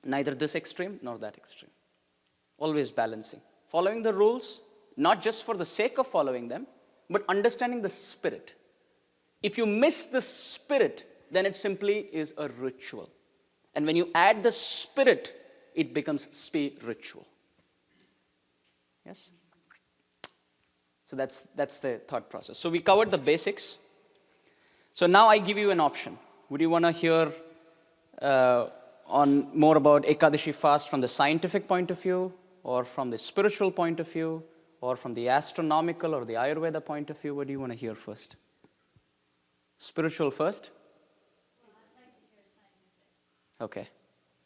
Neither this extreme nor that extreme. Always balancing. Following the rules, not just for the sake of following them, but understanding the spirit. If you miss the spirit, then it simply is a ritual. And when you add the spirit, it becomes spiritual. Yes? So that's the thought process. So we covered the basics. So now I give you an option. Would you want to hear on more about Ekadashi fast from the scientific point of view, or from the spiritual point of view, or from the astronomical or the Ayurveda point of view? What do you want to hear first? Spiritual first? Well, I'd like to hear scientific. Okay.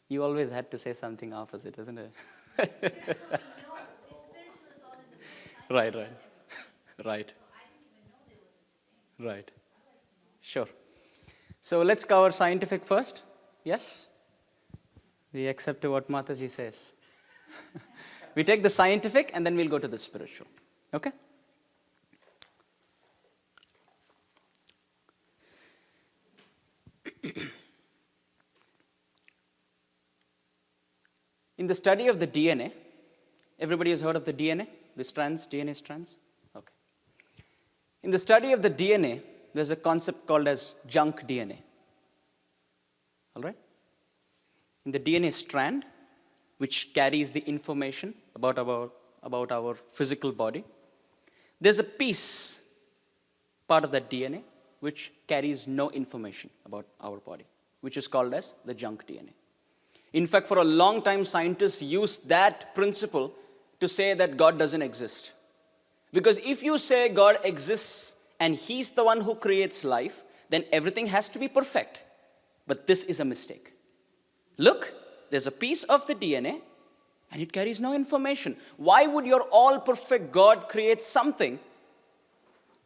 You always had to say something opposite, isn't it? Spiritual, no. Spiritual is all in the book. Right. Right. Right. So I didn't even know there was such a thing. Right. I'd like to know. Sure. So let's cover scientific first. Yes? We accept what Mataji says. We take the scientific and then we'll go to the spiritual. Okay? In the study of the DNA, everybody has heard of the DNA, the strands, DNA strands? Okay. In the study of the DNA, there's a concept called as junk DNA. All right? In the DNA strand, which carries the information about our physical body, there's a piece, part of that DNA, which carries no information about our body, which is called as the junk DNA. In fact, for a long time, scientists used that principle to say that God doesn't exist. Because if you say God exists and He's the one who creates life, then everything has to be perfect. But this is a mistake. Look, there's a piece of the DNA and it carries no information. Why would your all-perfect God create something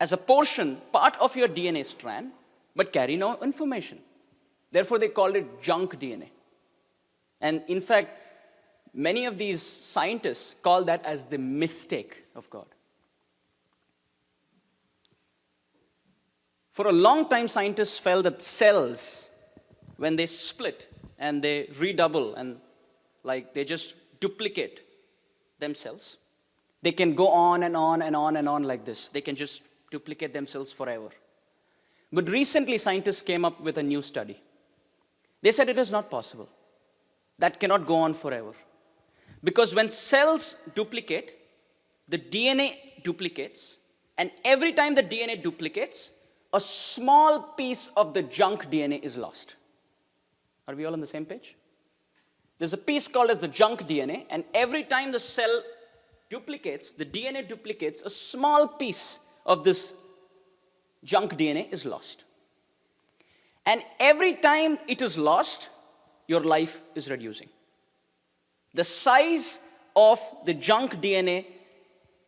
as a portion, part of your DNA strand, but carry no information? Therefore, they called it junk DNA. And in fact, many of these scientists call that as the mistake of God. For a long time, scientists felt that cells, when they split and they redouble and like they just duplicate themselves, they can go on and on and on and on like this. They can just duplicate themselves forever. But recently, scientists came up with a new study. They said it is not possible. That cannot go on forever. Because when cells duplicate, the DNA duplicates, and every time the DNA duplicates, a small piece of the junk DNA is lost. Are we all on the same page? There's a piece called as the junk DNA, and every time the cell duplicates, the DNA duplicates, a small piece of this junk DNA is lost. And every time it is lost, your life is reducing. The size of the junk DNA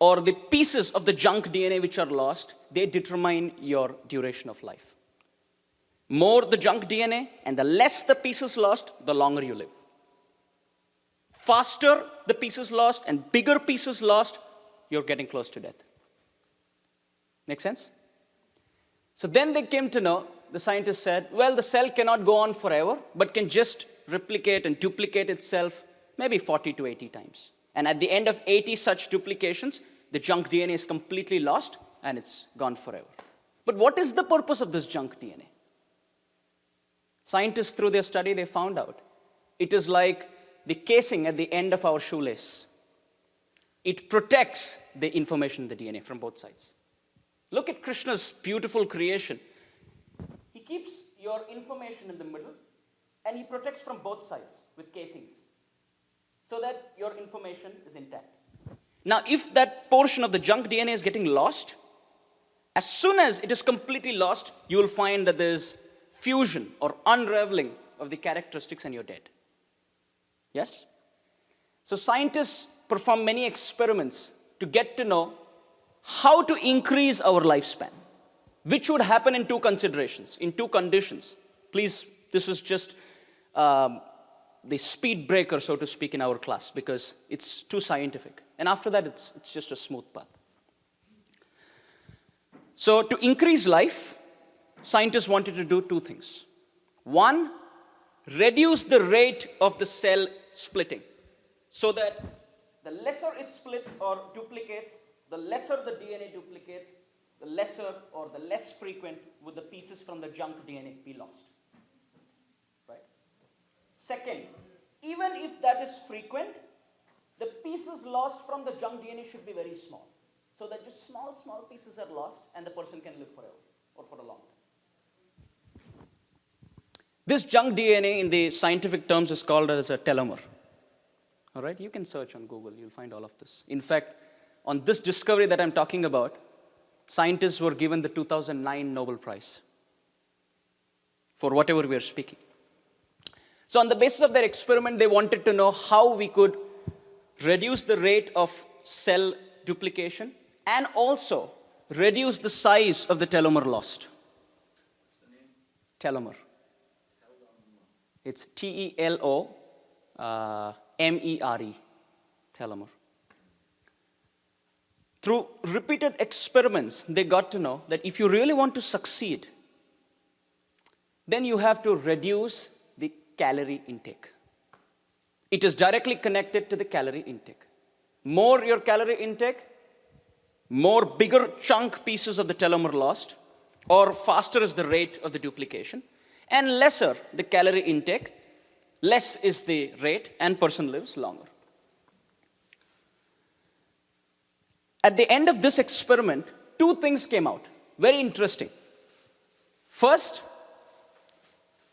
or the pieces of the junk DNA which are lost, they determine your duration of life. More the junk DNA and the less the pieces lost, the longer you live. Faster the pieces lost and bigger pieces lost, you're getting close to death. Make sense? So then they came to know, the scientists said, well, the cell cannot go on forever, but can just replicate and duplicate itself maybe 40 to 80 times. And at the end of 80 such duplications, the junk DNA is completely lost and it's gone forever. But what is the purpose of this junk DNA? Scientists, through their study, they found out it is like the casing at the end of our shoelace. It protects the information in the DNA from both sides. Look at Krishna's beautiful creation. He keeps your information in the middle and he protects from both sides with casings so that your information is intact. Now, if that portion of the junk DNA is getting lost, as soon as it is completely lost, you will find that there is fusion or unraveling of the characteristics and you're dead. Yes? So scientists perform many experiments to get to know how to increase our lifespan, which would happen in two considerations, in two conditions. Please, this is just the speed breaker, so to speak, in our class, because it's too scientific. And after that, it's just a smooth path. So to increase life, scientists wanted to do two things. One, reduce the rate of the cell splitting so that the lesser it splits or duplicates, the lesser the DNA duplicates, the lesser or the less frequent would the pieces from the junk DNA be lost. Right? Second, even if that is frequent, the pieces lost from the junk DNA should be very small. So that just small pieces are lost and the person can live forever or for a long time. This junk DNA in the scientific terms is called as a telomere. All right, you can search on Google, you'll find all of this. In fact, on this discovery that I'm talking about, scientists were given the 2009 Nobel Prize for whatever we are speaking. So on the basis of their experiment, they wanted to know how we could reduce the rate of cell duplication and also reduce the size of the telomere lost. Telomere. It's T-E-L-O-M-E-R-E, telomere. Through repeated experiments, they got to know that if you really want to succeed, then you have to reduce the calorie intake. It is directly connected to the calorie intake. More your calorie intake, more bigger chunk pieces of the telomere lost, or faster is the rate of the duplication, and lesser the calorie intake, less is the rate, and person lives longer. At the end of this experiment, two things came out, very interesting. First,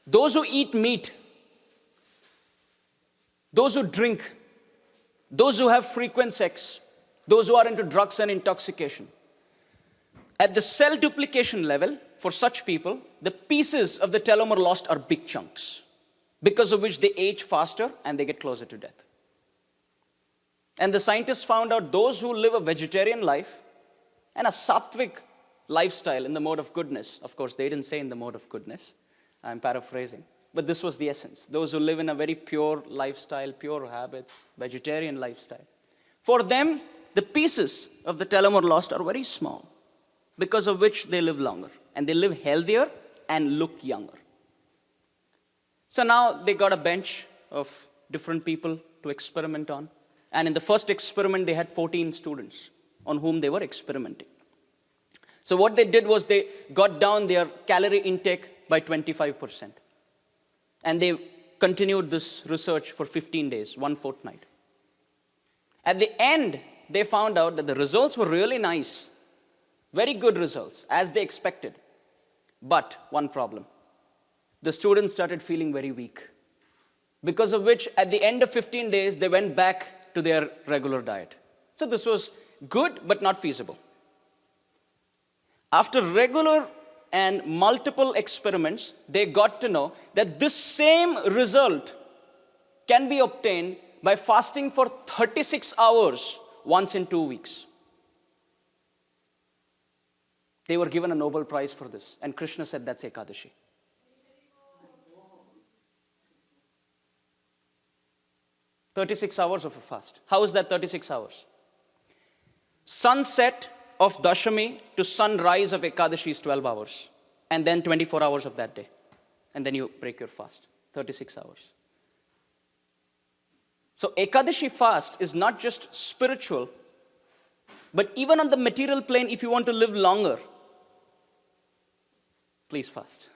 those who eat meat, those who drink, those who have frequent sex, those who are into drugs and intoxication, at the cell duplication level, for such people, the pieces of the telomere lost are big chunks, because of which they age faster and they get closer to death. And the scientists found out those who live a vegetarian life and a sattvic lifestyle in the mode of goodness, of course, they didn't say in the mode of goodness, I'm paraphrasing, but this was the essence. Those who live in a very pure lifestyle, pure habits, vegetarian lifestyle. For them, the pieces of the telomere lost are very small, because of which they live longer, and they live healthier and look younger. So now they got a bench of different people to experiment on. And in the first experiment, they had 14 students on whom they were experimenting. So what they did was they got down their calorie intake by 25%. And they continued this research for 15 days, one fortnight. At the end, they found out that the results were really nice. Very good results, as they expected. But one problem. The students started feeling very weak. Because of which, at the end of 15 days, they went back to their regular diet. So this was good, but not feasible. After regular and multiple experiments, they got to know that this same result can be obtained by fasting for 36 hours once in 2 weeks. They were given a Nobel Prize for this, and Krishna said that's Ekadashi. "36 hours of a fast." How is that 36 hours? Sunset of Dashami to sunrise of Ekadashi is 12 hours. And then 24 hours of that day. And then you break your fast. 36 hours. So Ekadashi fast is not just spiritual, but even on the material plane, if you want to live longer, please fast.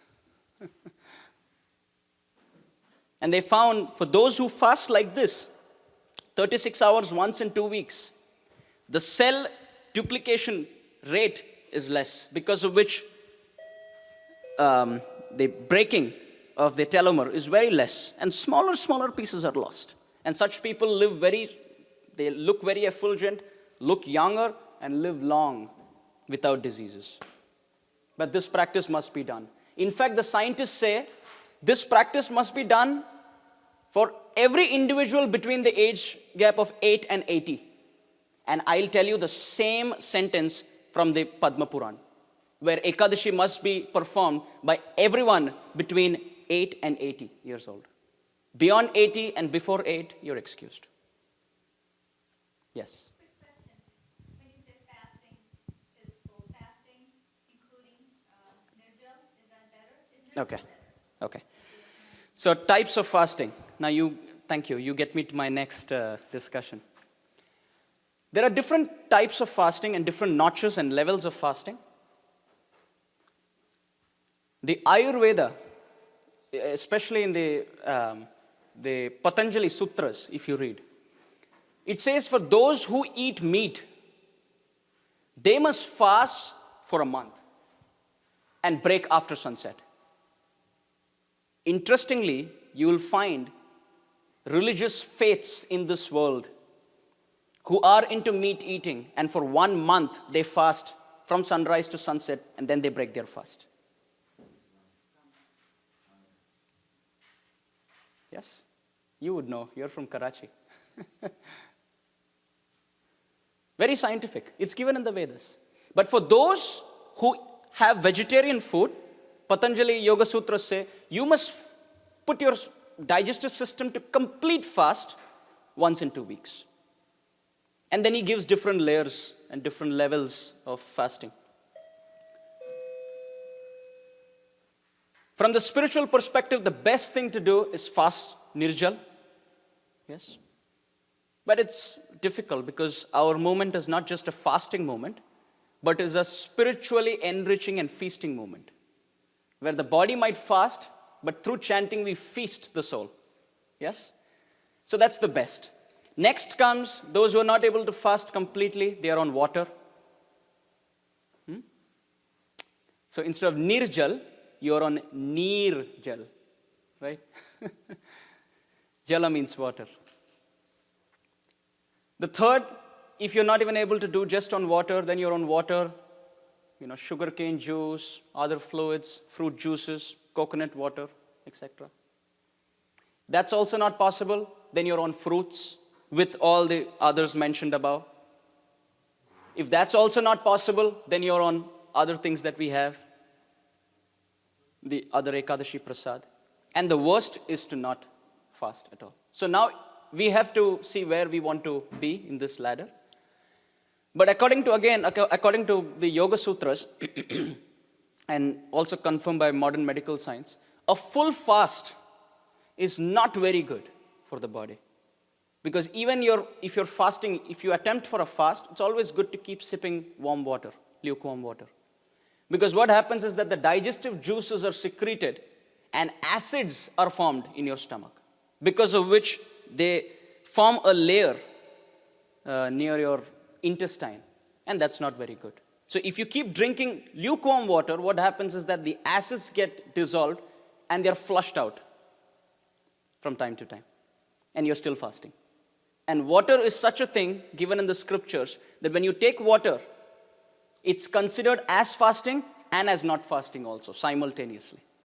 And they found for those who fast like this, 36 hours once in 2 weeks, the cell duplication rate is less, because of which the breaking of the telomere is very less, and smaller pieces are lost. And such people they look very effulgent, look younger, and live long without diseases. But this practice must be done. In fact, the scientists say this practice must be done for every individual between the age gap of 8 and 80. And I'll tell you the same sentence from the Padma Puran, where Ekadashi must be performed by everyone between 8 and 80 years old. Beyond 80 and before 8, you're excused. Yes? Quick question. When you say fasting, is full fasting, including nirjal, is that better? Is nirjal Okay. better? Okay. So, types of fasting. Now, thank you. You get me to my next discussion. There are different types of fasting and different notches and levels of fasting. The Ayurveda, especially in the Patanjali Sutras, if you read, it says for those who eat meat, they must fast for a month and break after sunset. Interestingly, you will find religious faiths in this world who are into meat eating, and for 1 month they fast from sunrise to sunset, and then they break their fast. Yes? You would know. You're from Karachi. Very scientific. It's given in the Vedas. But for those who have vegetarian food, Patanjali Yoga Sutras say, you must put your digestive system to complete fast once in 2 weeks. And then he gives different layers and different levels of fasting. From the spiritual perspective, the best thing to do is fast nirjal. Yes. But it's difficult because our movement is not just a fasting movement, but is a spiritually enriching and feasting movement, where the body might fast, but through chanting we feast the soul. Yes? So that's the best. Next comes those who are not able to fast completely, they are on water. So instead of nirjal, you are on nirjal, right? Jala means water. The third, if you're not even able to do just on water, then you're on water, sugarcane juice, other fluids, fruit juices, coconut water, etc. That's also not possible, then you're on fruits with all the others mentioned above. If that's also not possible, then you're on other things that we have, the other Ekadashi Prasad. And the worst is to not fast at all. So now we have to see where we want to be in this ladder. But according to the Yoga Sutras, and also confirmed by modern medical science, a full fast is not very good for the body. Because even if you're fasting, if you attempt for a fast, it's always good to keep sipping warm water, lukewarm water. Because what happens is that the digestive juices are secreted and acids are formed in your stomach, because of which they form a layer near your intestine, and that's not very good. So if you keep drinking lukewarm water, what happens is that the acids get dissolved and they're flushed out from time to time, and you're still fasting. And water is such a thing given in the scriptures that when you take water, it's considered as fasting and as not fasting also simultaneously.